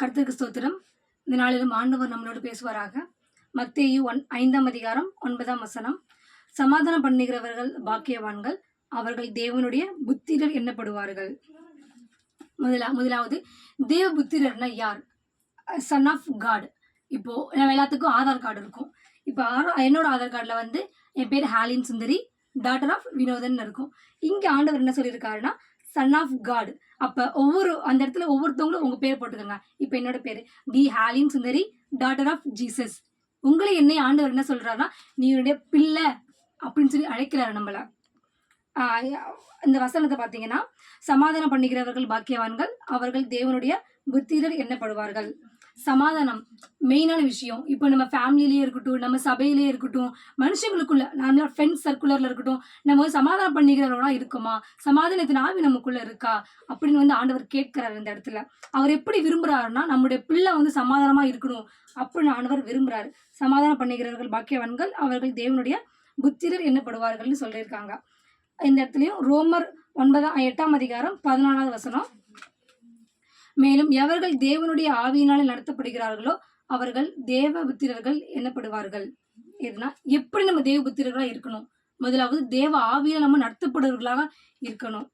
கர்த்தருக்கு ஸ்தோத்திரம். இந்த நாளிலும் ஆண்டவர் நம்மளோடு பேசுவாராக. மத்தேயு 5ஆம் அதிகாரம் 9ஆம் வசனம். சமாதானம் பண்ணுகிறவர்கள் பாக்கியவான்கள், அவர்கள் தேவனுடைய புத்திரர் எண்ணப்படுவார்கள். முதலாவது தேவ புத்திரர்னா யார்? Son of God. இப்போ நம்ம எல்லாத்துக்கும் ஆதார் கார்டு இருக்கும். இப்போ என்னோட ஆதார் கார்டில் வந்து என் பேர் ஹாலின் சுந்தரி, டாட்டர் ஆஃப் வினோதன் இருக்கும். இங்கே ஆண்டவர் என்ன சொல்லியிருக்காருன்னா சன் ஆஃப் காட். அப்போ அந்த இடத்துல ஒவ்வொருத்தவங்களும் உங்கள் பேர் போட்டுக்கோங்க. இப்போ என்னோட பேர் D Halin Sundari, daughter of Jesus. உங்களை என்னை ஆண்டவர் என்ன சொல்கிறாருன்னா நீ என்னுடைய பிள்ளை அப்படின்னு சொல்லி அழைக்கிறாரு நம்மளை. இந்த வசனத்தை பார்த்தீங்கன்னா, சமாதானம் பண்ணுகிறவர்கள் பாக்கியவான்கள், அவர்கள் தேவனுடைய புத்திரர் எண்ணப்படுவார்கள். சமாதானம் மெயினான விஷயம். இப்போ நம்ம ஃபேமிலியிலேயே இருக்கட்டும், நம்ம சபையிலேயே இருக்கட்டும், மனுஷங்களுக்குள்ள நம்மளோட ஃப்ரெண்ட்ஸ் சர்க்குலரில் இருக்கட்டும், நம்ம வந்து சமாதானம் பண்ணிக்கிறவர்களா இருக்குமா? சமாதானத்தின் ஆவி நமக்குள்ள இருக்கா அப்படின்னு வந்து ஆண்டவர் கேட்கிறார். இந்த இடத்துல அவர் எப்படி விரும்புகிறாருன்னா நம்முடைய பிள்ளை வந்து சமாதானமாக இருக்கணும் அப்படின்னு ஆண்டவர் விரும்புகிறாரு. சமாதானம் பண்ணுகிறவர்கள் பாக்கியவான்கள், அவர்கள் தேவனுடைய புத்திரர் எண்ணப்படுவார்கள்னு சொல்லியிருக்காங்க. இந்த இடத்துலையும் ரோமர் 8ஆம் அதிகாரம் 14ஆவது வசனம். மேலும் எவர்கள் தேவனுடைய ஆவியினாலே நடத்தப்படுகிறார்களோ அவர்கள் தேவ புத்திரர்கள் எண்ணப்படுவார்கள். எதுனா எப்படி நம்ம தேவ புத்திரர்களாக இருக்கணும்? முதலாவது தேவ ஆவியில நம்ம நடத்தப்படுவர்களாக இருக்கணும்.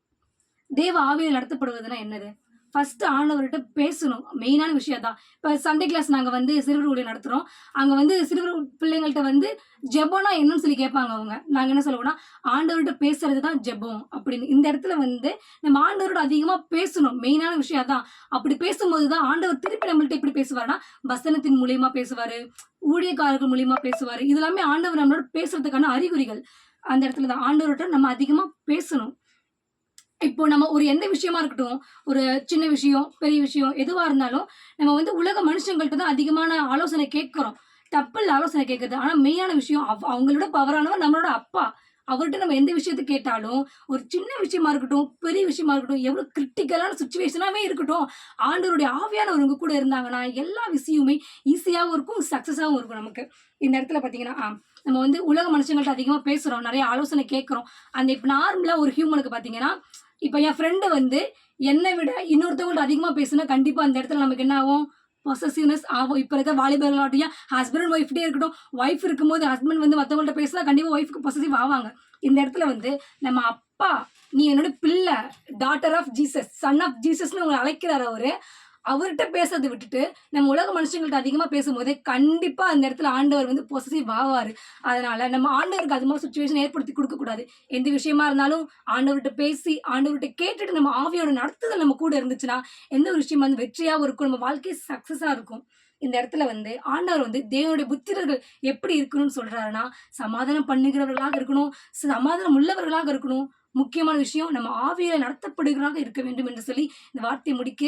தேவ ஆவியில் நடத்தப்படுவதுன்னா என்னது? ஃபர்ஸ்ட் ஆண்டவர்கிட்ட பேசணும். மெயினான விஷயம் தான். இப்போ சண்டே கிளாஸ் நாங்கள் வந்து சிறுவர் ஊழியம் நடத்துகிறோம். அங்கே வந்து சிறுவர் பிள்ளைங்கள்ட்ட வந்து ஜெபம்னா என்னன்னு சொல்லி கேட்பாங்க அவங்க. நாங்கள் என்ன சொல்லுவோம்னா ஆண்டவர்கிட்ட பேசுறது தான் ஜெபம் அப்படின்னு. இந்த இடத்துல வந்து நம்ம ஆண்டவரோட அதிகமாக பேசணும். மெயினான விஷயம் தான். அப்படி பேசும்போது தான் ஆண்டவர் திருப்பி நம்மள்ட்ட எப்படி பேசுவார்னா வசனத்தின் மூலியமாக பேசுவார், ஊழியக்காரர்கள் மூலியமாக பேசுவார். இது எல்லாமே ஆண்டவர் நம்மளோட பேசுறதுக்கான அறிகுறிகள். அந்த இடத்துல தான் ஆண்டவர்கிட்ட நம்ம அதிகமாக பேசணும். இப்போ நம்ம ஒரு எந்த விஷயமா இருக்கட்டும், ஒரு சின்ன விஷயம் பெரிய விஷயம் எதுவாக இருந்தாலும் நம்ம வந்து உலக மனுஷங்கள்ட்ட தான் அதிகமான ஆலோசனை கேட்குறோம். தப்பில் ஆலோசனை கேட்குறது. ஆனால் மெயினான விஷயம் அவங்களோட பவரானவர் நம்மளோட அப்பா. அவர்கிட்ட நம்ம எந்த விஷயத்தை கேட்டாலும் ஒரு சின்ன விஷயமா இருக்கட்டும் பெரிய விஷயமா இருக்கட்டும், எவ்வளோ கிரிட்டிக்கலான சுச்சுவேஷனாகவே இருக்கட்டும், ஆண்டவருடைய ஆவியானவர் உங்க கூட இருந்தாங்கன்னா எல்லா விஷயமுமே ஈஸியாகவும் இருக்கும், சக்ஸஸாகவும் இருக்கும் நமக்கு. இந்த இடத்துல பார்த்தீங்கன்னா நம்ம வந்து உலக மனுஷங்கள்ட்ட அதிகமாக பேசுகிறோம், நிறைய ஆலோசனை கேட்குறோம். அந்த இப்போ நார்மலாக ஒரு ஹியூமனுக்கு பார்த்தீங்கன்னா, இப்போ என் ஃப்ரெண்டு வந்து என்னை விட இன்னொருத்தவங்கள்ட்ட அதிகமாக பேசுனா கண்டிப்பாக அந்த இடத்துல நமக்கு என்ன ஆகும்? பொசசிவ்னஸ் ஆகும். இப்போ இருக்க வாலிபர்களாட்டையும் ஹஸ்பண்ட் அண்ட் ஒய்ஃப்டே இருக்கட்டும், ஒய்ஃப் இருக்கும்போது ஹஸ்பண்ட் வந்து மற்றவங்கள்ட்ட பேசினா கண்டிப்பாக ஒய்ஃப்க்கு பொசசிவ் ஆவாங்க. இந்த இடத்துல வந்து நம்ம அப்பா நீ என்னோட பிள்ளை, daughter of Jesus, son of ஜீசஸ்னு உங்களை அழைக்கிறார். அவர்கிட்ட பேசுறதை விட்டுட்டு நம்ம உலக மனுஷங்கள்ட்ட அதிகமாக பேசும்போது கண்டிப்பாக அந்த இடத்துல ஆண்டவர் வந்து பொசசிவ் ஆவார். அதனால நம்ம ஆண்டவருக்கு அது மாதிரி சுச்சுவேஷன் ஏற்படுத்தி கொடுக்கக்கூடாது. எந்த விஷயமா இருந்தாலும் ஆண்டவர்கிட்ட பேசி ஆண்டவர்கிட்ட கேட்டுட்டு நம்ம ஆவியோட நடத்துதல் நம்ம கூட இருந்துச்சுன்னா எந்த ஒரு விஷயம் வந்து வெற்றியாகவும் இருக்கும், நம்ம வாழ்க்கை சக்ஸஸாக இருக்கும். இந்த இடத்துல வந்து ஆண்டவர் வந்து தேவனுடைய புத்திரர்கள் எப்படி இருக்கணும்னு சொல்றாருன்னா சமாதானம் பண்ணுகிறவர்களாக இருக்கணும், சமாதானம் உள்ளவர்களாக இருக்கணும். முக்கியமான விஷயம் நம்ம ஆவியில நடத்தப்படுகிறவர்களாக இருக்க வேண்டும் என்று சொல்லி இந்த வார்த்தையை முடிக்கிறேன்.